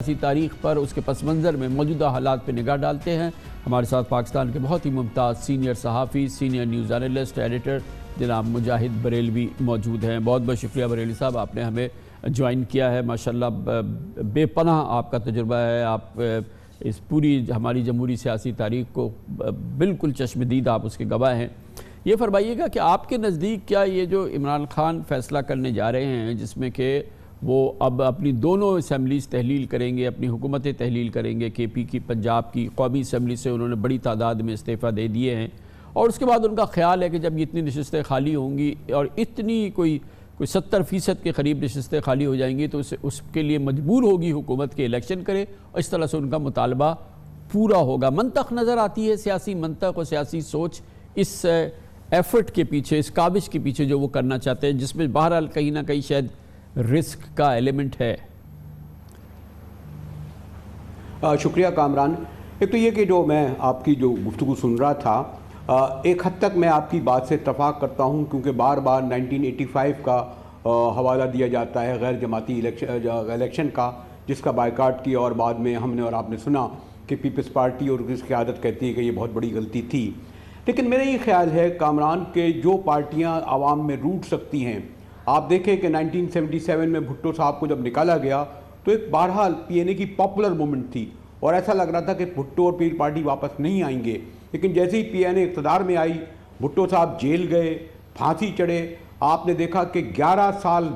سیاسی تاریخ پر اس کے پس منظر میں موجودہ حالات پہ نگاہ ڈالتے ہیں۔ ہمارے ساتھ پاکستان کے بہت ہی ممتاز سینئر صحافی، سینئر نیوز اینالسٹ، ایڈیٹر جناب مجاہد بریلوی موجود ہیں۔ بہت بہت شکریہ بریلوی صاحب، آپ نے ہمیں جوائن کیا ہے۔ ماشاءاللہ بے پناہ آپ کا تجربہ ہے، آپ اس پوری ہماری جمہوری سیاسی تاریخ کو بالکل چشم دید آپ اس کے گواہ ہیں۔ یہ فرمائیے گا کہ آپ کے نزدیک کیا یہ جو عمران خان فیصلہ کرنے جا رہے ہیں جس میں کہ وہ اب اپنی دونوں اسمبلیز تحلیل کریں گے، اپنی حکومتیں تحلیل کریں گے، کے پی کی، پنجاب کی، قومی اسمبلی سے انہوں نے بڑی تعداد میں استعفیٰ دے دیے ہیں، اور اس کے بعد ان کا خیال ہے کہ جب یہ اتنی نشستیں خالی ہوں گی اور اتنی کوئی 70% کے قریب نشستیں خالی ہو جائیں گی تو اس کے لیے مجبور ہوگی حکومت کے الیکشن کرے، اور اس طرح سے ان کا مطالبہ پورا ہوگا۔ منطق نظر آتی ہے، سیاسی منطق اور سیاسی سوچ اس ایفرٹ کے پیچھے، اس کاوش کے پیچھے جو وہ کرنا چاہتے ہیں، جس میں بہرحال کہیں نہ کہیں شاید رسک کا ایلیمنٹ ہے۔ شکریہ کامران۔ ایک تو یہ کہ جو میں آپ کی جو گفتگو سن رہا تھا، ایک حد تک میں آپ کی بات سے اتفاق کرتا ہوں، کیونکہ بار بار 1985 کا حوالہ دیا جاتا ہے غیر جماعتی الیکشن کا، جس کا بائیکاٹ کیا، اور بعد میں ہم نے اور آپ نے سنا کہ پیپلز پارٹی اور اس کی قیادت کہتی ہے کہ یہ بہت بڑی غلطی تھی۔ لیکن میرا یہ خیال ہے کامران کہ جو پارٹیاں عوام میں روٹ سکتی ہیں، آپ دیکھیں کہ 1977 میں بھٹو صاحب کو جب نکالا گیا تو ایک بہرحال پی این اے کی پاپولر موومنٹ تھی، اور ایسا لگ رہا تھا کہ بھٹو اور پیپلز پارٹی واپس نہیں آئیں گے۔ لیکن جیسے ہی پی این اے اقتدار میں آئی، بھٹو صاحب جیل گئے، پھانسی چڑھے، آپ نے دیکھا کہ 11 سال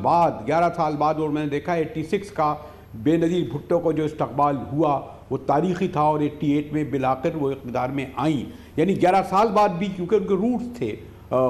بعد اور میں نے دیکھا 86 کا بے نظیر بھٹو کو جو استقبال ہوا وہ تاریخی تھا، اور 88 میں بالآخر وہ اقتدار میں آئیں، یعنی 11 سال بعد بھی، کیونکہ ان کے روٹس تھے۔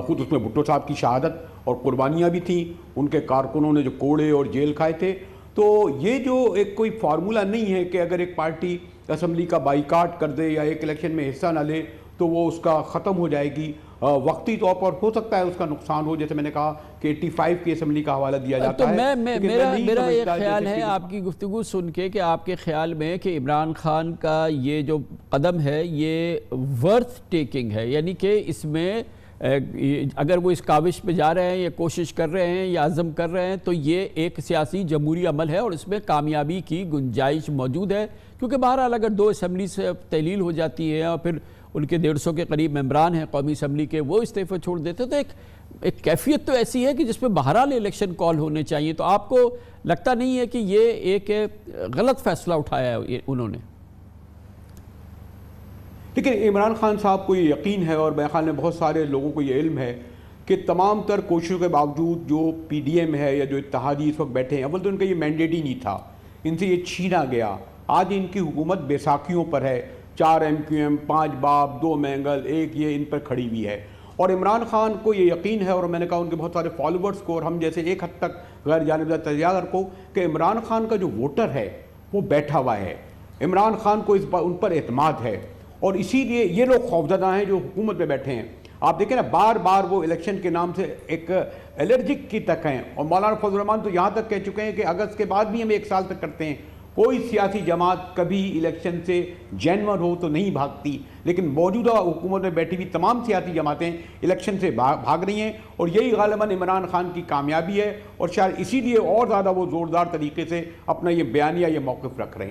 خود اس میں بھٹو صاحب کی شہادت اور قربانیاں بھی تھیں، ان کے کارکنوں نے جو کوڑے اور جیل کھائے تھے۔ تو یہ جو ایک کوئی فارمولہ نہیں ہے کہ اگر ایک پارٹی اسمبلی کا بائیکاٹ کر دے یا ایک الیکشن میں حصہ نہ لے تو وہ اس کا ختم ہو جائے گی۔ وقتی طور پر ہو سکتا ہے اس کا نقصان ہو، جیسے میں نے کہا کہ 85 کی اسمبلی کا حوالہ دیا جاتا ہے۔ تو میرا یہ خیال ہے آپ کی گفتگو سن کے کہ آپ کے خیال میں کہ عمران خان کا یہ جو قدم ہے یہ ورتھ ٹیکنگ ہے، یعنی کہ اس میں اگر وہ اس کاوش پہ جا رہے ہیں یا کوشش کر رہے ہیں یا عزم کر رہے ہیں تو یہ ایک سیاسی جمہوری عمل ہے اور اس میں کامیابی کی گنجائش موجود ہے، کیونکہ بہرحال اگر 2 اسمبلی سے تحلیل ہو جاتی ہے اور پھر ان کے 150 کے قریب ممبران ہیں قومی اسمبلی کے، وہ استعفے چھوڑ دیتے تو ایک کیفیت تو ایسی ہے کہ جس پہ بہرحال الیکشن کال ہونے چاہیے۔ تو آپ کو لگتا نہیں ہے کہ یہ ایک غلط فیصلہ اٹھایا ہے انہوں نے؟ لیکن عمران خان صاحب کو یہ یقین ہے، اور میرے خیال میں بہت سارے لوگوں کو یہ علم ہے کہ تمام تر کوششوں کے باوجود جو پی ڈی ایم ہے یا جو اتحادی اس وقت بیٹھے ہیں، اول تو ان کا یہ مینڈیٹ ہی نہیں تھا، ان سے یہ چھینا گیا۔ آج ان کی حکومت بیساکھیوں پر ہے، 4 ایم کیو ایم، 5 باپ، 2 مینگل، 1 یہ ان پر کھڑی ہوئی ہے، اور عمران خان کو یہ یقین ہے، اور میں نے کہا ان کے بہت سارے فالوورز کو اور ہم جیسے ایک حد تک غیر جانبدار تجزیہ کو، کہ عمران خان کا جو ووٹر ہے وہ بیٹھا ہوا ہے، عمران خان کو ان پر اعتماد ہے، اور اسی لیے یہ لوگ خوفزدہ ہیں جو حکومت میں بیٹھے ہیں۔ آپ دیکھیں نا، بار بار وہ الیکشن کے نام سے ایک الرجک کی تک ہیں، اور مولانا فضل الرحمان تو یہاں تک کہہ چکے ہیں کہ اگست کے بعد بھی ہم 1 سال تک کرتے ہیں۔ کوئی سیاسی جماعت کبھی الیکشن سے جینون ہو تو نہیں بھاگتی، لیکن موجودہ حکومت میں بیٹھی ہوئی تمام سیاسی جماعتیں الیکشن سے بھاگ رہی ہیں، اور یہی غالباً عمران خان کی کامیابی ہے، اور شاید اسی لیے اور زیادہ وہ زوردار طریقے سے اپنا یہ بیانیہ، یہ موقف رکھ رہے ہیں۔